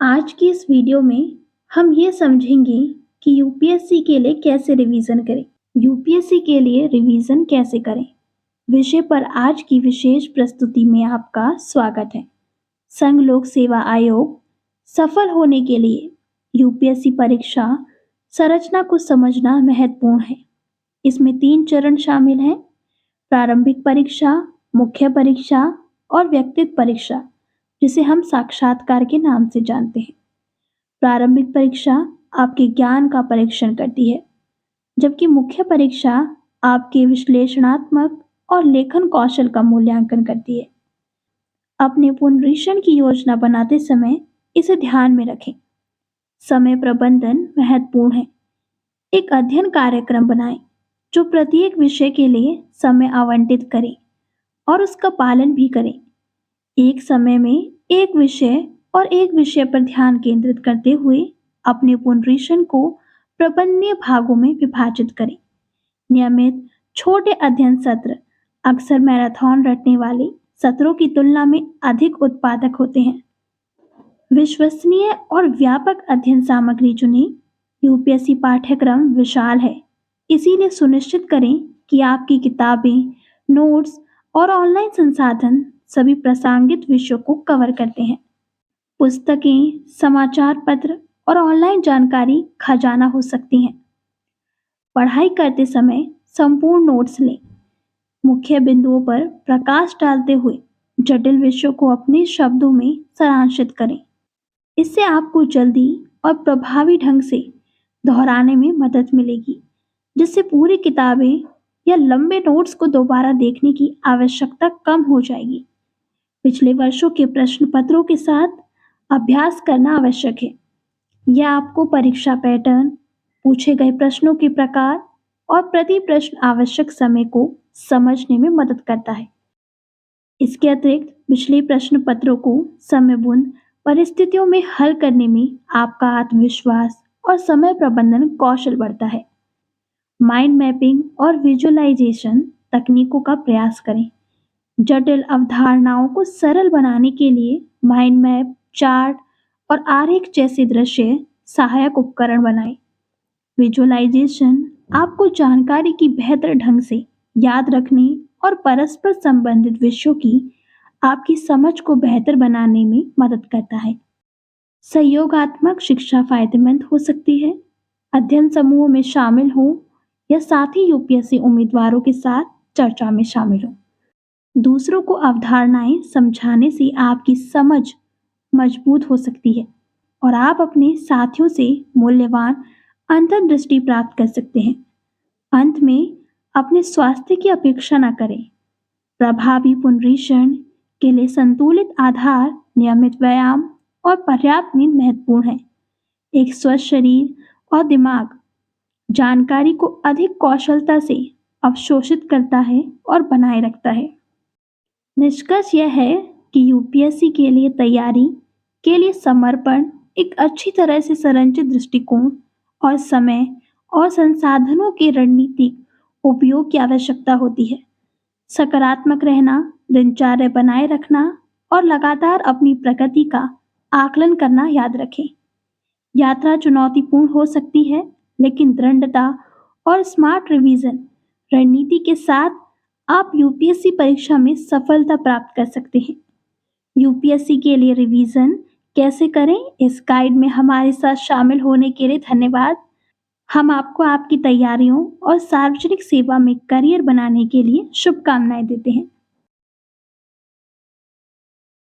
आज की इस वीडियो में हम ये समझेंगे कि यूपीएससी के लिए कैसे रिवीजन करें। यूपीएससी के लिए रिवीजन कैसे करें विषय पर आज की विशेष प्रस्तुति में आपका स्वागत है। संघ लोक सेवा आयोग सफल होने के लिए यूपीएससी परीक्षा संरचना को समझना महत्वपूर्ण है। इसमें 3 चरण शामिल हैं: प्रारंभिक परीक्षा, मुख्य परीक्षा और व्यक्तिगत परीक्षा, जिसे हम साक्षात्कार के नाम से जानते हैं। प्रारंभिक परीक्षा आपके ज्ञान का परीक्षण करती है, जबकि मुख्य परीक्षा आपके विश्लेषणात्मक और लेखन कौशल का मूल्यांकन करती है। अपने पुनरीक्षण की योजना बनाते समय इसे ध्यान में रखें। समय प्रबंधन महत्वपूर्ण है। एक अध्ययन कार्यक्रम बनाएं जो प्रत्येक विषय के लिए समय आवंटित करे और उसका पालन भी करें। एक समय में एक विषय पर ध्यान केंद्रित करते हुए अपने पुनरीक्षण को प्रबंधनीय भागों में विभाजित करें। नियमित छोटे अध्ययन सत्र अक्सर मैराथन रटने वाले सत्रों की तुलना में अधिक उत्पादक होते हैं। विश्वसनीय और व्यापक अध्ययन सामग्री चुनें। यूपीएससी पाठ्यक्रम विशाल है, इसीलिए सुनिश्चित करें कि आपकी किताबें, नोट्स और ऑनलाइन संसाधन सभी प्रासंगिक विषयों को कवर करते हैं। पुस्तकें, समाचार पत्र और ऑनलाइन जानकारी खजाना हो सकती हैं। पढ़ाई करते समय संपूर्ण नोट्स लें। मुख्य बिंदुओं पर प्रकाश डालते हुए जटिल विषयों को अपने शब्दों में सारांशित करें। इससे आपको जल्दी और प्रभावी ढंग से दोहराने में मदद मिलेगी, जिससे पूरी किताबें या लंबे नोट्स को दोबारा देखने की आवश्यकता कम हो जाएगी। पिछले वर्षों के प्रश्न पत्रों के साथ अभ्यास करना आवश्यक है। यह आपको परीक्षा पैटर्न, पूछे गए प्रश्नों के प्रकार और प्रति प्रश्न आवश्यक समय को समझने में मदद करता है। इसके अतिरिक्त पिछले प्रश्न पत्रों को समयबद्ध परिस्थितियों में हल करने में आपका आत्मविश्वास और समय प्रबंधन कौशल बढ़ता है। माइंड मैपिंग और विजुअलाइजेशन तकनीकों का प्रयास करें। जटिल अवधारणाओं को सरल बनाने के लिए माइंड मैप, चार्ट और आरेख जैसे दृश्य सहायक उपकरण बनाएं। विजुअलाइजेशन आपको जानकारी की बेहतर ढंग से याद रखने और परस्पर संबंधित विषयों की आपकी समझ को बेहतर बनाने में मदद करता है। सहयोगात्मक शिक्षा फायदेमंद हो सकती है। अध्ययन समूह में शामिल हो या साथी यूपीएससी उम्मीदवारों के साथ चर्चा में शामिल हो। दूसरों को अवधारणाएं समझाने से आपकी समझ मजबूत हो सकती है और आप अपने साथियों से मूल्यवान अंतर्दृष्टि प्राप्त कर सकते हैं। अंत में अपने स्वास्थ्य की अपेक्षा न करें। प्रभावी पुनरीक्षण के लिए संतुलित आहार, नियमित व्यायाम और पर्याप्त नींद महत्वपूर्ण है। एक स्वस्थ शरीर और दिमाग जानकारी को अधिक कौशलता से अवशोषित करता है और बनाए रखता है। निष्कर्ष यह है कि यूपीएससी के लिए तैयारी के लिए समर्पण, एक अच्छी तरह से संरचित दृष्टिकोण और समय और संसाधनों के रणनीतिक उपयोग की आवश्यकता होती है। सकारात्मक रहना, दिनचर्या बनाए रखना और लगातार अपनी प्रगति का आकलन करना याद रखें। यात्रा चुनौतीपूर्ण हो सकती है, लेकिन दृढ़ता और स्मार्ट रिवीजन रणनीति के साथ आप यूपीएससी परीक्षा में सफलता प्राप्त कर सकते हैं। यूपीएससी के लिए रिवीजन कैसे करें, इस गाइड में हमारे साथ शामिल होने के लिए धन्यवाद। हम आपको आपकी तैयारियों और सार्वजनिक सेवा में करियर बनाने के लिए शुभकामनाएं देते हैं।